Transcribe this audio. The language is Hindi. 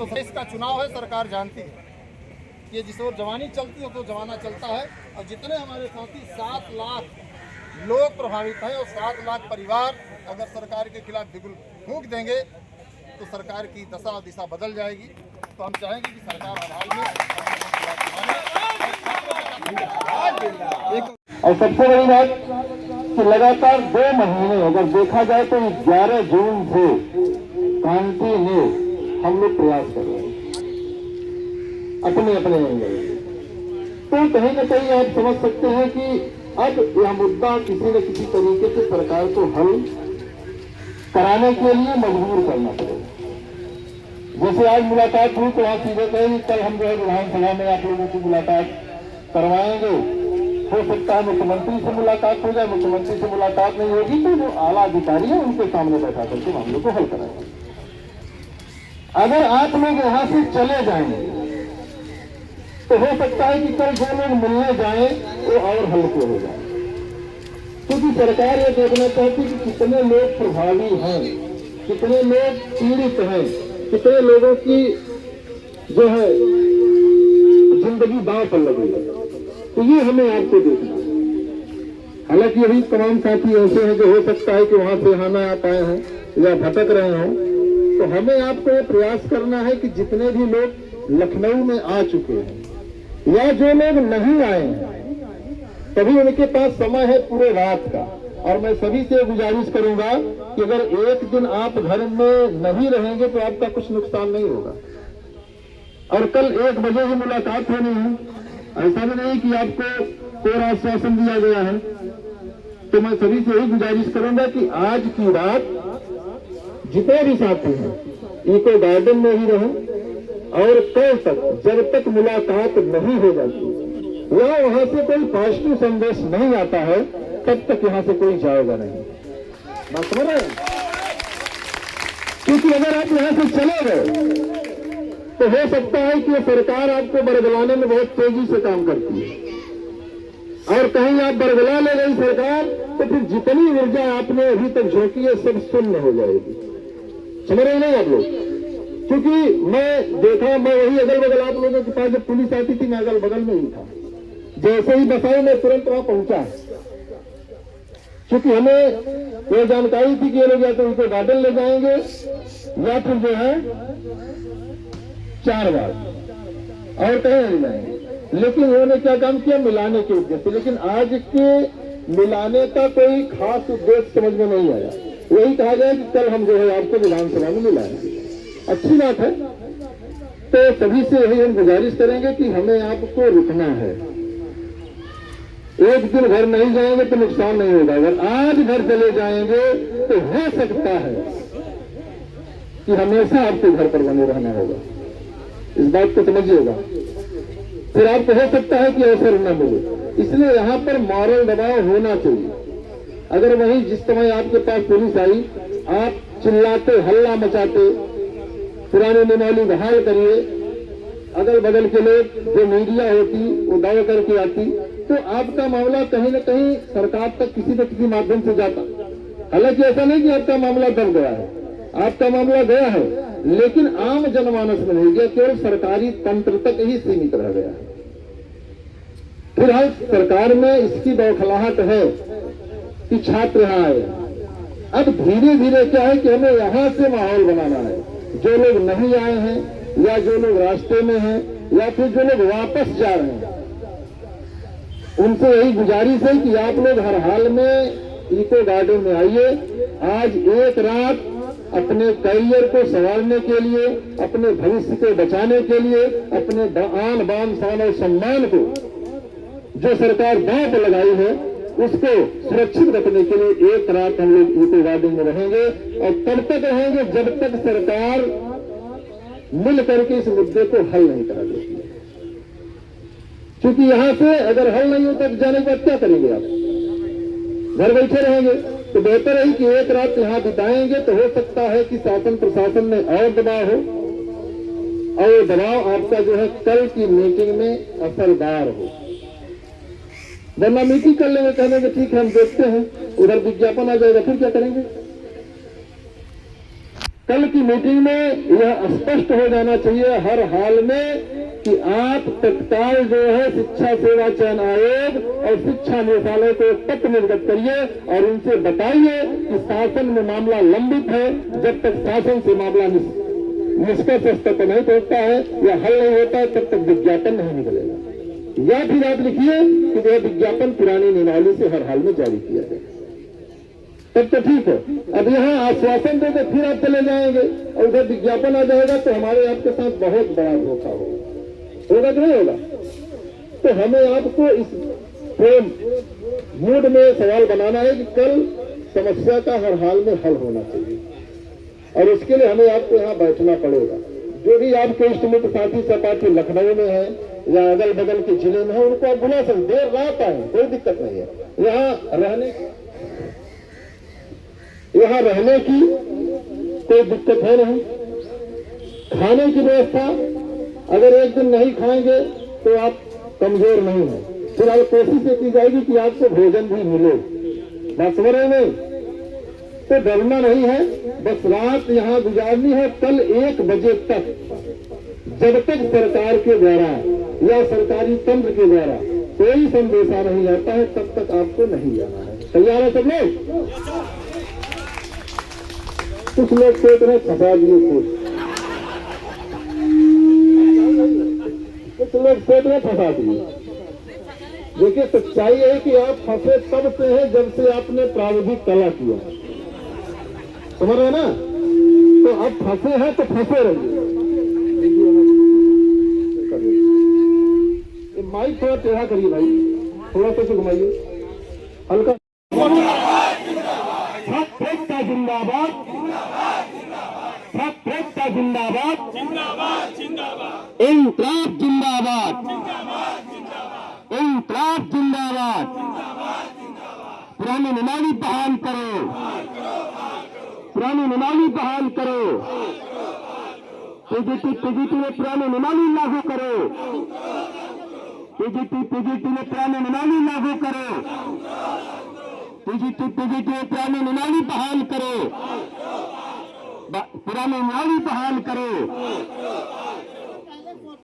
तो इसका चुनाव है, सरकार जानती है कि जिस ओर जवानी चलती है तो जमाना चलता है। और जितने हमारे साथी 7 लाख लोग प्रभावित हैं और 7 लाख परिवार अगर सरकार के खिलाफ बिगुल फूंक देंगे तो सरकार की दशा और दिशा बदल जाएगी। तो हम चाहेंगे कि सरकार हर हाल में। और सबसे बड़ी बात कि लगातार 2 महीने अगर देखा जाए तो 11 जून से कंटिन्यू हम लोग प्रयास कर रहे हैं अपने एंगल। तो कहीं न कहीं आप समझ सकते हैं कि अब यह मुद्दा किसी न किसी तरीके से सरकार को हल कराने के लिए मजबूर करना पड़ेगा। जैसे आज मुलाकात हुई तो वहां सीधे कहे कल हम जो है विधानसभा में आप लोगों की मुलाकात करवाएंगे। हो सकता है मुख्यमंत्री से मुलाकात हो जाए, मुख्यमंत्री से मुलाकात नहीं होगी तो जो आला अधिकारी है उनके सामने बैठा करके मामलों को हल कराएंगे। अगर आप लोग यहां से चले जाएंगे तो हो सकता है कि कल जो लोग मिलने जाएं वो और हल्के हो जाए, क्योंकि सरकार ये देखना चाहती कि कितने लोग प्रभावी हैं, कितने लोग पीड़ित हैं, कितने लोगों की जो है जिंदगी दांव पर लगी है। तो ये हमें आपको देखना है। हालांकि अभी तमाम साथी ऐसे हैं जो हो सकता है कि वहां से यहाँ ना आ पाए हों या भटक रहे हों, तो हमें आपको ये प्रयास करना है कि जितने भी लोग लखनऊ में आ चुके हैं या जो लोग नहीं आए हैं तभी उनके पास समय है पूरे रात का। और मैं सभी से गुजारिश करूंगा कि अगर एक दिन आप घर में नहीं रहेंगे तो आपका कुछ नुकसान नहीं होगा। और कल 1 बजे ही मुलाकात होनी है, ऐसा भी नहीं कि आपको कोई आश्वासन दिया गया है। तो मैं सभी से यही गुजारिश करूंगा कि आज की रात जितने भी साथी हैं इको गार्डन में ही रहें और कल तक जब तक मुलाकात नहीं हो जाती या वहां से कोई पॉजिटिव संदेश नहीं आता है तब तक यहां से कोई जाएगा नहीं। बात समझ रहे हैं? क्योंकि अगर आप यहां से चले गए तो हो सकता है कि सरकार आपको बरगलाने में बहुत तेजी से काम करती है और कहीं आप बरगला ले गई सरकार तो फिर जितनी ऊर्जा आपने अभी तक झोंकी है सब शून्य हो जाएगी। समझ रहे नहीं आप लोग? क्योंकि मैं देखा, मैं वही अगल बगल आप लोगों के पास जब पुलिस आती थी मैं अगल बगल में ही था। जैसे ही बसाई मैं तुरंत वहां पहुंचा, क्योंकि हमें ये जानकारी थी कि ये लोग या तो उनको गार्डन ले जाएंगे या फिर जो है 4 बार और कहीं नहीं जाएंगे। लेकिन उन्होंने क्या काम किया, मिलाने के उद्देश्य। लेकिन आज के मिलाने का कोई खास उद्देश्य समझ में नहीं आया। वही कहा गया कि कल हम जो है आपको विधानसभा में मिलाएंगे। अच्छी बात है। तो सभी से यही हम गुजारिश करेंगे कि हमें आपको रुकना है। एक दिन घर नहीं जाएंगे तो नुकसान नहीं होगा। अगर आज घर चले जाएंगे तो हो सकता है कि हमेशा आपको घर पर बने रहना होगा। इस बात को समझिएगा। फिर आपको हो सकता है कि अवसर न मिले। इसलिए यहाँ पर मॉरल दबाव होना चाहिए। अगर वहीं जिस समय आपके पास पुलिस आई आप चिल्लाते, हल्ला मचाते, पुरानी निमाली बहाल करिए, अगल बगल के लोग जो मीडिया होती वो दावा करके आती, तो आपका मामला कहीं न कहीं सरकार तक किसी न किसी माध्यम से जाता। हालांकि ऐसा नहीं कि आपका मामला दब गया है, आपका मामला गया है, लेकिन आम जनमानस में नहीं गया, केवल सरकारी तंत्र तक ही सीमित रह गया है। फिलहाल सरकार में इसकी बौखलाहट है कि छात्र यहाँ आए। अब धीरे धीरे क्या है कि हमें यहाँ से माहौल बनाना है। जो लोग नहीं आए हैं या जो लोग रास्ते में हैं या फिर जो लोग वापस जा रहे हैं उनसे यही गुजारिश है कि आप लोग हर हाल में इको गार्डन में आइए। आज एक रात अपने करियर को संवारने के लिए, अपने भविष्य को बचाने के लिए, अपने आन बान शान और सम्मान को जो सरकार दांव पर लगाई है उसको सुरक्षित रखने के लिए एक रात हम लोग इको गार्डन में रहेंगे। और तब तक रहेंगे जब तक सरकार मिल करके इस मुद्दे को हल नहीं करा देती है। क्योंकि यहां से अगर हल नहीं होता तो जाने के बाद क्या करेंगे आप? घर बैठे रहेंगे। तो बेहतर है कि एक रात यहां बिताएंगे तो हो सकता है कि शासन प्रशासन में और दबाव हो और वो दबाव आपका जो है कल की मीटिंग में असरदार हो। वरना मीटिंग कर लेंगे, कहने के ठीक है हम देखते हैं, उधर विज्ञापन आ जाएगा, फिर क्या करेंगे? कल की मीटिंग में यह स्पष्ट हो जाना चाहिए हर हाल में कि आप तत्काल जो है शिक्षा सेवा चयन आयोग और शिक्षा निदेशालय को एक पत्र निर्गत करिए और उनसे बताइए कि शासन में मामला लंबित है। जब तक शासन से मामला निष्कर्ष स्तर पर नहीं पहुंचता है या हल नहीं होता है तब तक विज्ञापन नहीं निकलेगा। या फिर आप लिखिए कि वह विज्ञापन पुरानी नियमावली से हर हाल में जारी किया जाए, तब तो ठीक है। अब यहाँ आश्वासन देकर फिर आप चले जाएंगे और उधर विज्ञापन आ जाएगा तो हमारे आपके साथ बहुत बड़ा धोखा होगा कि नहीं होगा। तो हमें आपको इस फ्रेम मूड में सवाल बनाना है कि कल समस्या का हर हाल में हल होना चाहिए और उसके लिए हमें आपको यहाँ बैठना पड़ेगा। जो भी आपके इष्ट मित्र साथी सहपाठी लखनऊ में है या अगल बगल के जिले में है उनको आप बुला सकते, देर रात आए, कोई दिक्कत नहीं है। यहाँ रहने की कोई दिक्कत है नहीं। खाने की व्यवस्था अगर एक दिन नहीं खाएंगे तो आप कमजोर नहीं हैं, फिर आप कोशिश ये की जाएगी कि आपको भोजन भी मिले। बस में तो डरना नहीं है, बस रात यहाँ गुजारनी है। कल 1 बजे तक जब तक सरकार के द्वारा या सरकारी तंत्र के द्वारा कोई संदेशा नहीं आता है तब तक आपको नहीं जाना है। तैयार है सब लोग? कुछ लोग सोच रहे फंसा दिए, कुछ लोग सोच रहे फंसा दिए। देखिए सच्चाई है कि आप फंसे तब से हैं जब से आपने प्राविधिक कला किया, समझ रहे ना? तो अब फंसे हैं तो फंसे रहिए। माइक थोड़ा टेढ़ा करिए भाई, थोड़ा सा घुमाइए हल्का। का जिंदाबाद, का जिंदाबाद, इंकलाब जिंदाबाद, इंकलाब जिंदाबाद। पुरानी नियमावली बहाल करो, पुरानी नियमावली बहाल करो। पीजीटी में पुरानी नियमावली लागू करो, पीजीटी में पुरानी नियमावली लागू करो, पीजीटी में पुरानी नियमावली बहाल करो, पुरानी नियमावली बहाल करो।